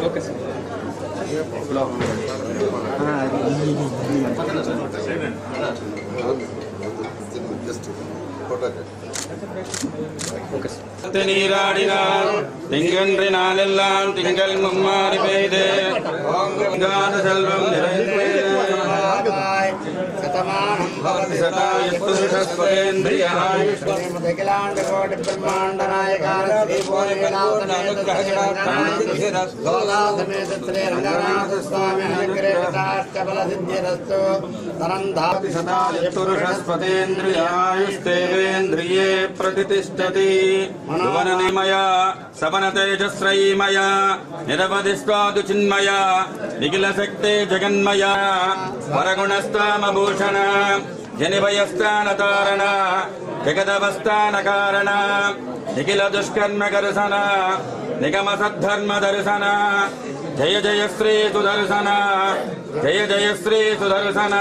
Okay sir. நீராடினார் திங்கன்று நாளெல்லாம் திங்கள் மும்மாறி பெய்து ஓங்கார செல்வம் நிறைந்து పురుషస్పతేంద్రియాయుస్తేంద్రియే ప్రతిష్టతి భువననిమయా సవన తేజశ్రయీమయా నిరవధి స్వాదు చిన్మయా నిఖిల శక్తే జగన్మయా వరగుణస్థామభూషణ జనిభయస్థానతారణ జగదవస్థాన కారణ నిఖిల దుష్కర్మ కర్షణ నిగమ సద్ధర్మ దర్శన జయ జయ శ్రీ సుదర్శన జయ జయ శ్రీ సుదర్శన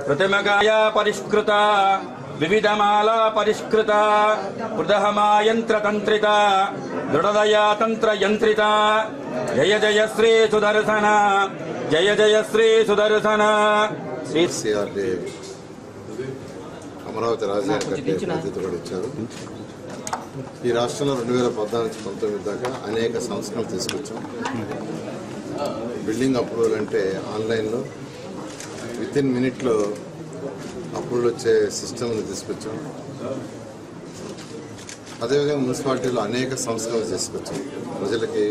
ప్రతిమగాయ పరిష్కృత వివిధమాలా పరిష్కృత హృదహమాయంత్ర తంత్రిత దృఢదయా తంత్ర యంత్రిత జయ జయ శ్రీ సుదర్శన జయ జయ శ్రీ సుదర్శన. సిఆర్డీ అమరావతి రాజధాని కట్టే బాధ్యత కూడా ఇచ్చారు. ఈ రాష్ట్రంలో 2014-19 దాకా అనేక సంస్కరణలు తీసుకొచ్చాం. బిల్డింగ్ అప్రూవల్ అంటే ఆన్లైన్లో వితిన్ మినిట్లో అప్రూవల్ వచ్చే సిస్టమ్ని తీసుకొచ్చాం. అదేవిధంగా మున్సిపాలిటీలో అనేక సంస్కరణలు తీసుకొచ్చాం. ప్రజలకి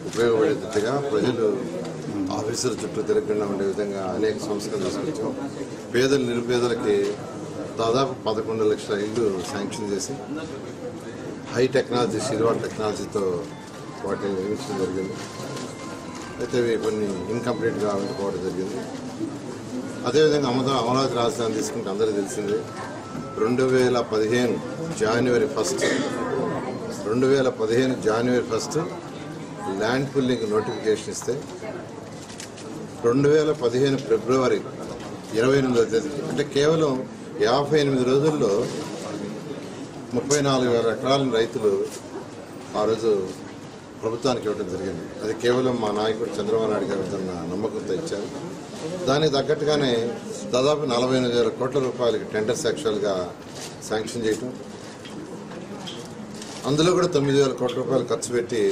ఉపయోగపడేటట్టుగా ప్రజలు ఆఫీసుల చుట్టూ తిరగకుండా ఉండే విధంగా అనేక సంస్కరణలు తీసుకొచ్చాం. పేదలు నిరుపేదలకి దాదాపు 11 లక్షల ఇళ్ళు శాంక్షన్ చేసి హై టెక్నాలజీ సిల్వర్ టెక్నాలజీతో వాటిని నిర్మించడం జరిగింది. అయితే ఇవి కొన్ని ఇన్కంప్లీట్గా ఉండిపోవడం జరిగింది. అదేవిధంగా అమరావతి రాజధాని తీసుకుంటే అందరికీ తెలిసింది 2015 జనవరి 1 ల్యాండ్ పుల్లింగ్ నోటిఫికేషన్ ఇస్తే 2015 ఫిబ్రవరి 28వ తేదీ అంటే కేవలం 58 రోజుల్లో 34,000 ఎకరాలను రైతులు ఆ రోజు ప్రభుత్వానికి ఇవ్వడం జరిగింది. అది కేవలం మా నాయకుడు చంద్రబాబు నాయుడు గారు తన నమ్మకంతో ఇచ్చారు. దానికి తగ్గట్టుగానే దాదాపు 48,000 కోట్ల రూపాయలకి టెండర్స్ యాక్చువల్గా శాంక్షన్ చేయటం, అందులో కూడా 9,000 కోట్ల రూపాయలు ఖర్చు పెట్టి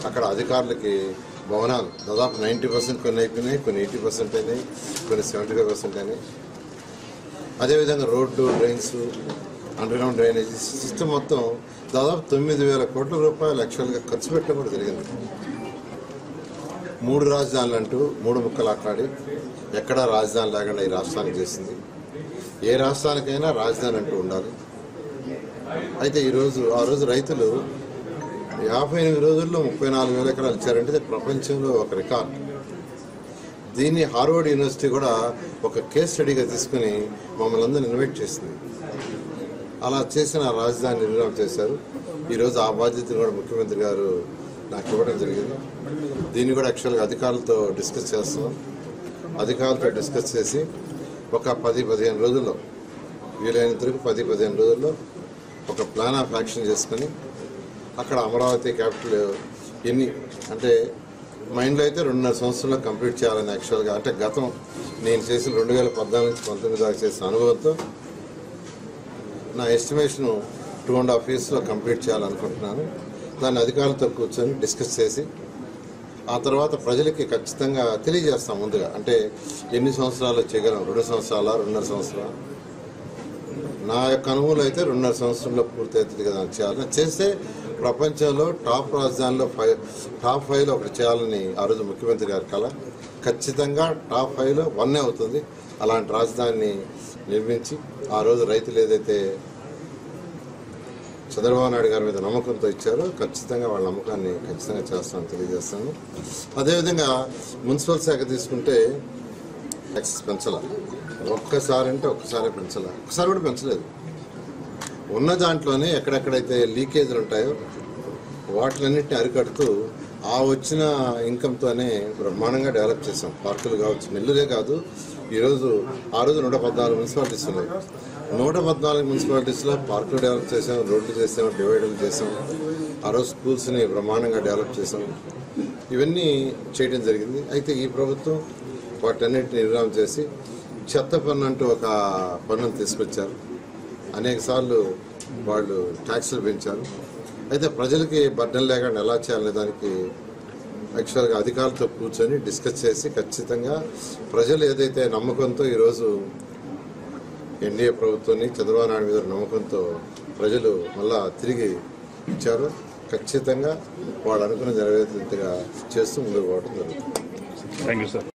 అక్కడ అధికారులకి భవనాలు దాదాపు 90% కొన్ని అయిపోయినాయి, కొన్ని 80% అయినాయి, కొన్ని 75% అయినాయి. అదేవిధంగా road, drains, underground drainage system మొత్తం దాదాపు 9,000 కోట్ల రూపాయలు యాక్చువల్గా ఖర్చు పెట్టడం కూడా జరిగింది. 3 రాజధానులు అంటూ 3 ముక్కలు ఆట్లాడి ఎక్కడా రాజధాని లేకుండా ఈ రాష్ట్రానికి చేసింది. ఏ రాష్ట్రానికైనా రాజధాని అంటూ ఉండాలి. అయితే ఆ రోజు రైతులు 58 రోజుల్లో 34,000 ఎకరాలు ఇచ్చారంటే ప్రపంచంలో ఒక రికార్డ్. దీన్ని హార్వర్డ్ యూనివర్సిటీ కూడా ఒక కేస్ స్టడీగా తీసుకుని మమ్మల్ని అందరినీ ఇన్వైట్ చేసింది. అలా చేసిన రాజధాని నిర్ణయం చేశారు. ఈరోజు ఆ బాధ్యతను కూడా ముఖ్యమంత్రి గారు నాకు ఇవ్వడం జరిగింది. దీన్ని కూడా యాక్చువల్గా అధికారులతో డిస్కస్ చేస్తున్నాం. అధికారులతో డిస్కస్ చేసి ఒక 10-15 రోజుల్లో, వీలైనంత వరకు 10-15 రోజుల్లో ఒక ప్లాన్ ఆఫ్ యాక్షన్ చేసుకుని అక్కడ అమరావతి క్యాపిటల్ ఎన్ని అంటే మైండ్లో అయితే 2.5 సంవత్సరాల్లో కంప్లీట్ చేయాలని యాక్చువల్గా అంటే గతం నేను చేసిన 2014-19 దాకా చేసిన అనుభవంతో నా ఎస్టిమేషను 2.5 yearsలో కంప్లీట్ చేయాలనుకుంటున్నాను. దాన్ని అధికారులతో కూర్చొని డిస్కస్ చేసి ఆ తర్వాత ప్రజలకి ఖచ్చితంగా తెలియజేస్తాం ముందుగా. అంటే ఎన్ని సంవత్సరాలు చేయగలం, 2 సంవత్సరాల 2.5 సంవత్సరాలు. నా యొక్క అనుభవం అయితే 2.5 సంవత్సరంలో పూర్తి అవుతుంది కదా చేయాలని. చేస్తే ప్రపంచంలో టాప్ రాజధానిలో టాప్ 5లో ఒకటి చేయాలని ఆ రోజు ముఖ్యమంత్రి గారి కళ. ఖచ్చితంగా టాప్ 5లో 1 అవుతుంది. అలాంటి రాజధానిని నిర్మించి ఆ రోజు రైతులు ఏదైతే చంద్రబాబు నాయుడు గారి మీద నమ్మకంతో ఇచ్చారో ఖచ్చితంగా వాళ్ళ నమ్మకాన్ని ఖచ్చితంగా చేస్తామని తెలియజేస్తాను. అదేవిధంగా మున్సిపల్ శాఖ తీసుకుంటే ట్యాక్సెస్ పెంచాల. ఒక్కసారి పెంచాల, ఒక్కసారి కూడా పెంచలేదు. ఉన్న దాంట్లోనే ఎక్కడెక్కడైతే లీకేజీలు ఉంటాయో వాటిలన్నింటినీ అరికడుతూ ఆ వచ్చిన ఇన్కమ్తోనే బ్రహ్మాండంగా డెవలప్ చేసాం. పార్కులు కావచ్చు, నెల్లూరే కాదు, ఈరోజు ఆ రోజు 114 మున్సిపాలిటీస్ ఉన్నాయి. 114 మున్సిపాలిటీస్లో పార్కులు డెవలప్ చేసాం, రోడ్లు చేసాం, డివైడర్లు చేసాం. ఆ రోజు స్కూల్స్ని బ్రహ్మాండంగా డెవలప్ చేసాం. ఇవన్నీ చేయడం జరిగింది. అయితే ఈ ప్రభుత్వం వాటన్నిటిని నిర్వహణ చేసి చెత్త పన్ను అంటూ ఒక పన్నును తీసుకొచ్చారు. అనేక సార్లు వాళ్ళు ట్యాక్సులు పెంచారు. అయితే ప్రజలకి బర్డెన్ లేకుండా ఎలా చేయాలనే దానికి యాక్చువల్గా అధికారులతో కూర్చొని డిస్కస్ చేసి ఖచ్చితంగా ప్రజలు ఏదైతే నమ్మకంతో ఈరోజు ఎన్డీఏ ప్రభుత్వాన్ని చంద్రబాబు నాయుడు మీద నమ్మకంతో ప్రజలు మళ్ళా తిరిగి ఇచ్చారు, ఖచ్చితంగా వాళ్ళు అనుకున్న నెరవేరేట్టుగా చేస్తూ ముందుకు పోవడం జరుగుతుంది. Thank you sir.